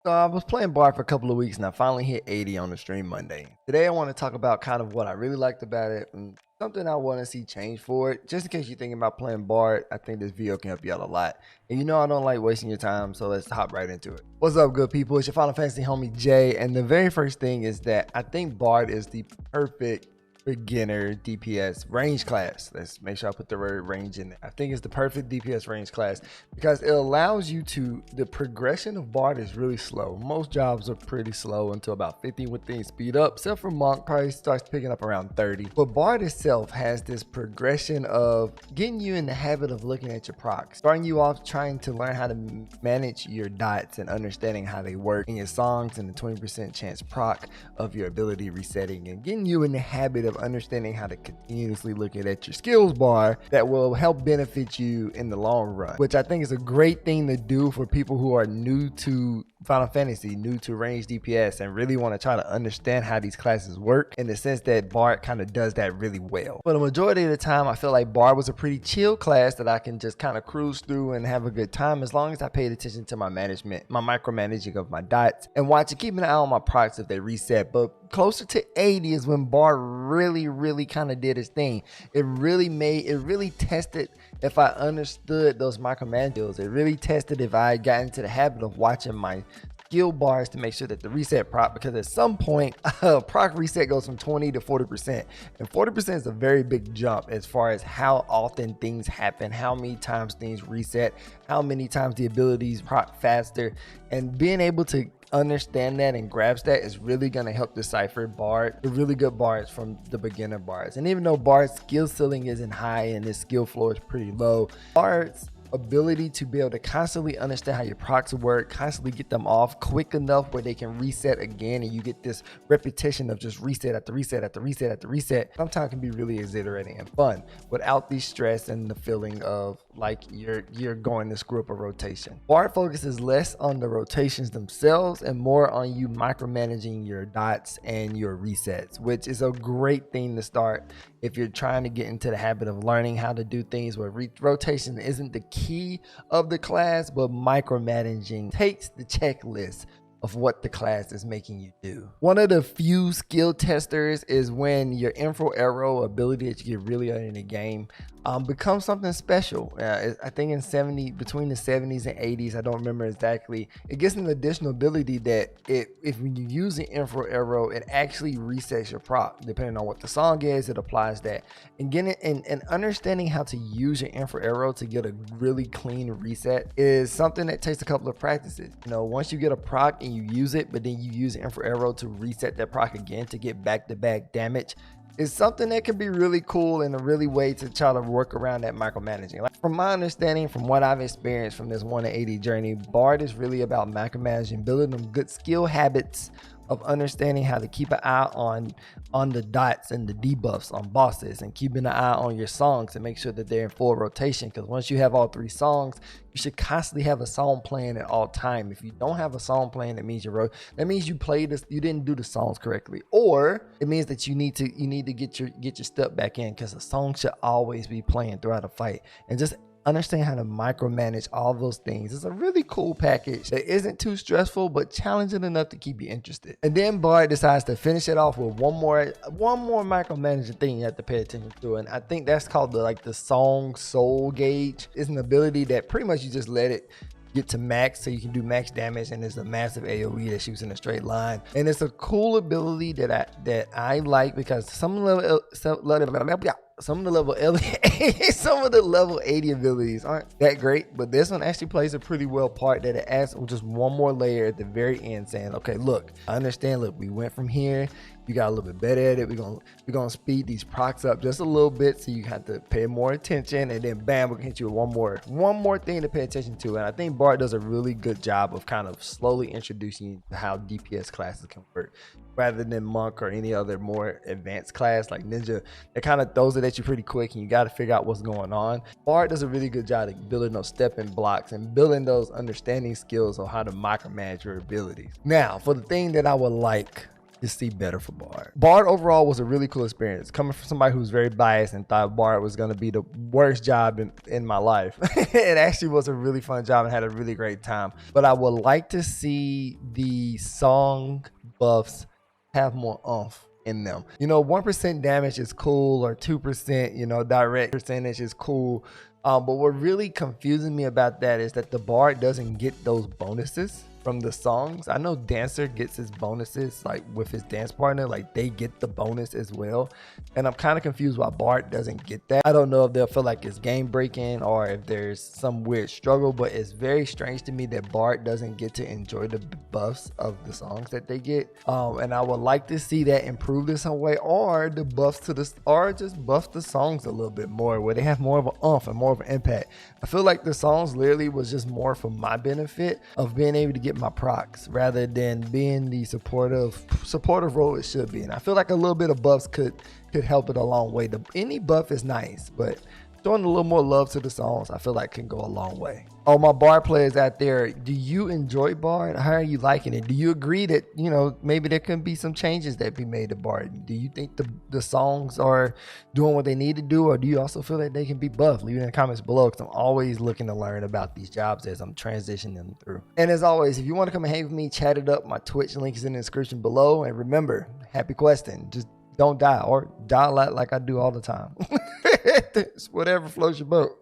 So I was playing Bard for a couple of weeks and I finally hit 80 on the stream Monday. Today I want to talk about kind of what I really liked about it and something I want to see change for it. Just in case you're thinking about playing Bard, I think this video can help you out a lot. And you know I don't like wasting your time, so let's hop right into it. What's up, good people? It's your Final Fantasy homie Jay, and the very first thing is that I think Bard is the perfect beginner DPS range class. Let's make sure I put the word range in there. I think it's the perfect DPS range class because it allows you to, the progression of Bard is really slow. Most jobs are pretty slow until about 50 with things speed up, except for Monk probably starts picking up around 30. But Bard itself has this progression of getting you in the habit of looking at your procs, starting you off trying to learn how to manage your dots and understanding how they work in your songs and the 20% chance proc of your ability resetting, and getting you in the habit of understanding how to continuously look at your skills bar that will help benefit you in the long run, which I think is a great thing to do for people who are new to Final Fantasy, new to range DPS, and really want to try to understand how these classes work, in the sense that Bard kind of does that really well. For the majority of the time, I feel like Bard was a pretty chill class that I can just kind of cruise through and have a good time, as long as I paid attention to my management, my micromanaging of my dots, and watching, keeping an eye on my procs if they reset. But closer to 80 is when Bard really kind of did his thing. It really tested if I understood those micromanagers. It really tested if I got into the habit of watching my skill bars to make sure that the reset proc, because at some point proc reset goes from 20 to 40%, and 40% is a very big jump as far as how often things happen, how many times things reset, how many times the abilities proc faster, and being able to understand that and grasp that is really going to help decipher the really good bards from the beginner bards. And even though Bard's skill ceiling isn't high and his skill floor is pretty low, Bard's ability to be able to constantly understand how your procs work, constantly get them off quick enough where they can reset again, and you get this repetition of just reset after reset after reset after reset, sometimes can be really exhilarating and fun without the stress and the feeling of like you're going to screw up a rotation. Bard focuses less on the rotations themselves and more on you micromanaging your dots and your resets, which is a great thing to start if you're trying to get into the habit of learning how to do things where rotation isn't the key of the class, but micromanaging takes the checklist of what the class is making you do. One of the few skill testers is when your info arrow ability that you get really early in the game becomes something special. I think between the 70s and 80s, I don't remember exactly, it gets an additional ability that if when you use the info arrow, it actually resets your proc. Depending on what the song is, it applies that. And getting and understanding how to use your info arrow to get a really clean reset is something that takes a couple of practices. You know, once you get a proc and you use it, but then you use the info arrow to reset that proc again to get back-to-back damage, is something that can be really cool and a really way to try to work around that micromanaging. Like, from my understanding, from what I've experienced from this 1 to 80 journey, Bard is really about micromanaging, building them good skill habits of understanding how to keep an eye on the dots and the debuffs on bosses, and keeping an eye on your songs and make sure that they're in full rotation. Because once you have all 3 songs, you should constantly have a song playing at all time. If you don't have a song playing, that means you played this, you didn't do the songs correctly, or it means that you need to get your step back in, because the song should always be playing throughout a fight. And just understand how to micromanage all those things. It's a really cool package that isn't too stressful but challenging enough to keep you interested. And then Bard decides to finish it off with one more micromanaging thing you have to pay attention to, and I think that's called the song soul gauge. It's an ability that pretty much you just let it get to max, so you can do max damage, and there's a massive AoE that shoots in a straight line. And it's a cool ability that I like, because some of the level 80 abilities aren't that great, but this one actually plays a pretty well part, that it adds just one more layer at the very end, saying, okay, look, I understand, look, we went from here, you got a little bit better at it, we're gonna speed these procs up just a little bit, so you have to pay more attention, and then bam, we can hit you with one more thing to pay attention to. And I think Bard does a really good job of kind of slowly introducing you to how DPS classes can work, rather than Monk or any other more advanced class like Ninja that kind of throws it at you pretty quick and you got to figure out what's going on. Bard does a really good job of building those stepping blocks and building those understanding skills of how to micromanage your abilities. Now, for the thing that I would like to see better for Bard. Bard overall was a really cool experience. Coming from somebody who's very biased and thought Bard was going to be the worst job in my life. It actually was a really fun job and had a really great time. But I would like to see the song buffs have more oomph in them. 1% damage is cool, or 2%, direct percentage is cool. But what really confuses me about that is that the Bard doesn't get those bonuses from the songs. I know Dancer gets his bonuses like with his dance partner, like they get the bonus as well. And I'm kind of confused why Bard doesn't get that. I don't know if they'll feel like it's game breaking or if there's some weird struggle, but it's very strange to me that Bard doesn't get to enjoy the buffs of the songs that they get. And I would like to see that improved in some way, or the buffs or just buff the songs a little bit more where they have more of an oomph and more of an impact. I feel like the songs literally was just more for my benefit of being able to get my procs rather than being the supportive role it should be. And I feel like a little bit of buffs could help it a long way. Any buff is nice, but showing a little more love to the songs I feel like can go a long way. Oh, my Bard players out there, do you enjoy Bard? How are you liking it? Do you agree that maybe there can be some changes that be made to Bard? Do you think the songs are doing what they need to do, or do you also feel that they can be buffed? Leave it in the comments below, because I'm always looking to learn about these jobs as I'm transitioning them through. And as always, if you want to come and hang with me, chat it up. My Twitch link is in the description below. And remember, happy questing. Just don't die, or die like I do all the time. It's whatever floats your boat.